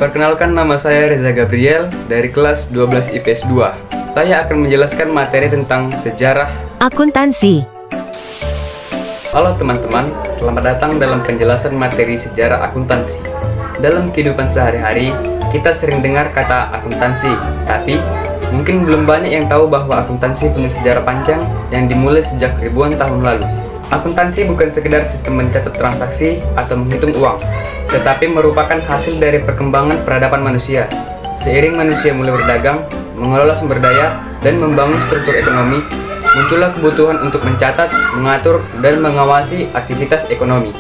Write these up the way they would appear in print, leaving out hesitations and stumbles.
Perkenalkan, nama saya Reza Gabriel dari kelas 12 IPS 2. Saya akan menjelaskan materi tentang sejarah akuntansi. Halo teman-teman, selamat datang dalam penjelasan materi sejarah akuntansi. Dalam kehidupan sehari-hari, kita sering dengar kata akuntansi, tapi mungkin belum banyak yang tahu bahwa akuntansi punya sejarah panjang yang dimulai sejak ribuan tahun lalu. Akuntansi bukan sekedar sistem mencatat transaksi atau menghitung uang, tetapi merupakan hasil dari perkembangan peradaban manusia. Seiring manusia mulai berdagang, mengelola sumber daya, dan membangun struktur ekonomi, muncullah kebutuhan untuk mencatat, mengatur, dan mengawasi aktivitas ekonomi.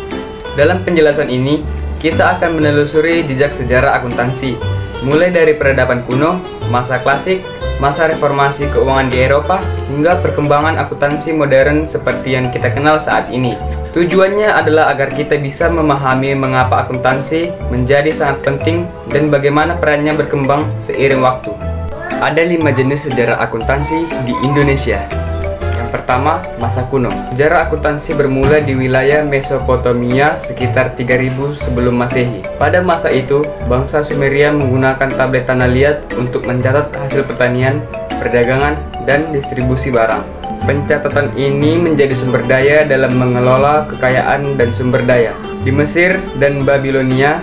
Dalam penjelasan ini, kita akan menelusuri jejak sejarah akuntansi, mulai dari peradaban kuno, masa klasik, masa reformasi keuangan di Eropa, hingga perkembangan akuntansi modern seperti yang kita kenal saat ini. Tujuannya adalah agar kita bisa memahami mengapa akuntansi menjadi sangat penting dan bagaimana perannya berkembang seiring waktu. Ada 5 jenis sejarah akuntansi di Indonesia. Yang pertama, masa kuno. Sejarah akuntansi bermula di wilayah Mesopotamia sekitar 3000 sebelum Masehi. Pada masa itu, bangsa Sumeria menggunakan tablet tanah liat untuk mencatat hasil pertanian, perdagangan, dan distribusi barang. Pencatatan ini menjadi sumber daya dalam mengelola kekayaan dan sumber daya. Di Mesir dan Babilonia,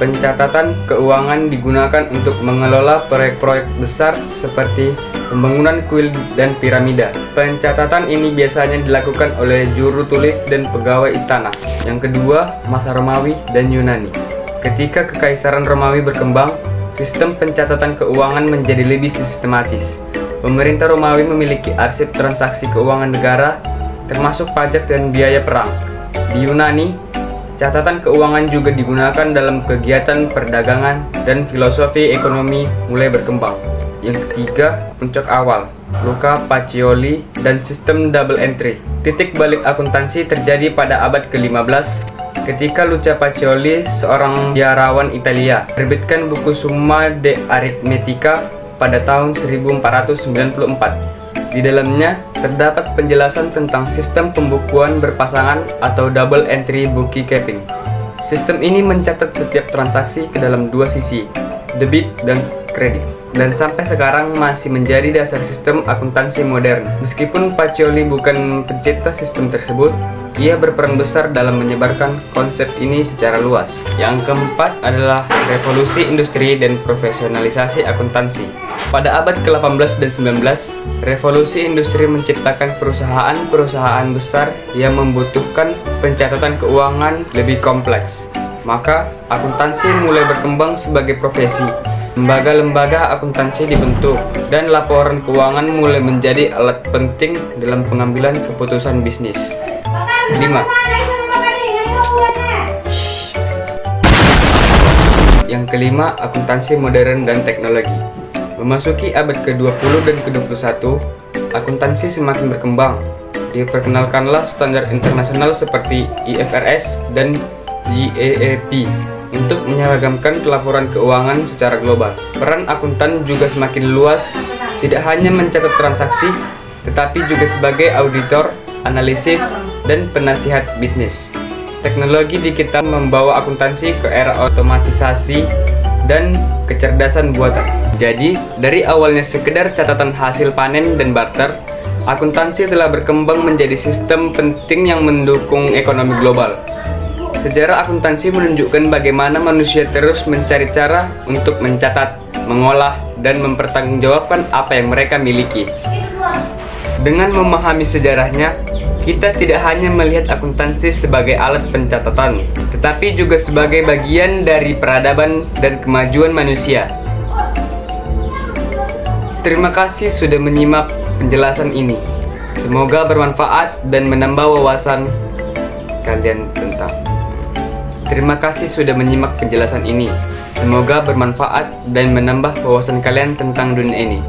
pencatatan keuangan digunakan untuk mengelola proyek-proyek besar seperti pembangunan kuil dan piramida. Pencatatan ini biasanya dilakukan oleh juru tulis dan pegawai istana. Yang kedua, masa Romawi dan Yunani. Ketika Kekaisaran Romawi berkembang, sistem pencatatan keuangan menjadi lebih sistematis. Pemerintah Romawi memiliki arsip transaksi keuangan negara, termasuk pajak dan biaya perang. Di Yunani, catatan keuangan juga digunakan dalam kegiatan perdagangan dan filosofi ekonomi mulai berkembang. Yang ketiga, puncak awal, Luca Pacioli dan sistem double entry. Titik balik akuntansi terjadi pada abad ke-15 ketika Luca Pacioli, seorang biarawan Italia, terbitkan buku Summa de Arithmetica pada tahun 1494. Di dalamnya terdapat penjelasan tentang sistem pembukuan berpasangan atau double entry bookkeeping. Sistem ini mencatat setiap transaksi ke dalam dua sisi, debit dan kredit, dan sampai sekarang masih menjadi dasar sistem akuntansi modern. Meskipun Pacioli bukan pencipta sistem tersebut, ia berperan besar dalam menyebarkan konsep ini secara luas. Yang keempat adalah revolusi industri dan profesionalisasi akuntansi. Pada abad ke-18 dan 19, revolusi industri menciptakan perusahaan-perusahaan besar yang membutuhkan pencatatan keuangan lebih kompleks. Maka, akuntansi mulai berkembang sebagai profesi. Lembaga-lembaga akuntansi dibentuk, dan laporan keuangan mulai menjadi alat penting dalam pengambilan keputusan bisnis. 5. Yang kelima, akuntansi modern dan teknologi. Memasuki abad ke-20 dan ke-21, akuntansi semakin berkembang. Diperkenalkanlah standar internasional seperti IFRS dan GAAP untuk menyeragamkan pelaporan keuangan secara global. Peran akuntan juga semakin luas, tidak hanya mencatat transaksi, tetapi juga sebagai auditor, analisis, dan penasihat bisnis. Teknologi digital membawa akuntansi ke era otomatisasi dan kecerdasan buatan. Jadi, dari awalnya sekedar catatan hasil panen dan barter, akuntansi telah berkembang menjadi sistem penting yang mendukung ekonomi global. Sejarah akuntansi menunjukkan bagaimana manusia terus mencari cara untuk mencatat, mengolah, dan mempertanggungjawabkan apa yang mereka miliki. Dengan memahami sejarahnya, kita tidak hanya melihat akuntansi sebagai alat pencatatan, tetapi juga sebagai bagian dari peradaban dan kemajuan manusia. Terima kasih sudah menyimak penjelasan ini. Semoga bermanfaat dan menambah wawasan kalian tentang. Terima kasih sudah menyimak penjelasan ini. Semoga bermanfaat dan menambah wawasan kalian tentang dunia ini.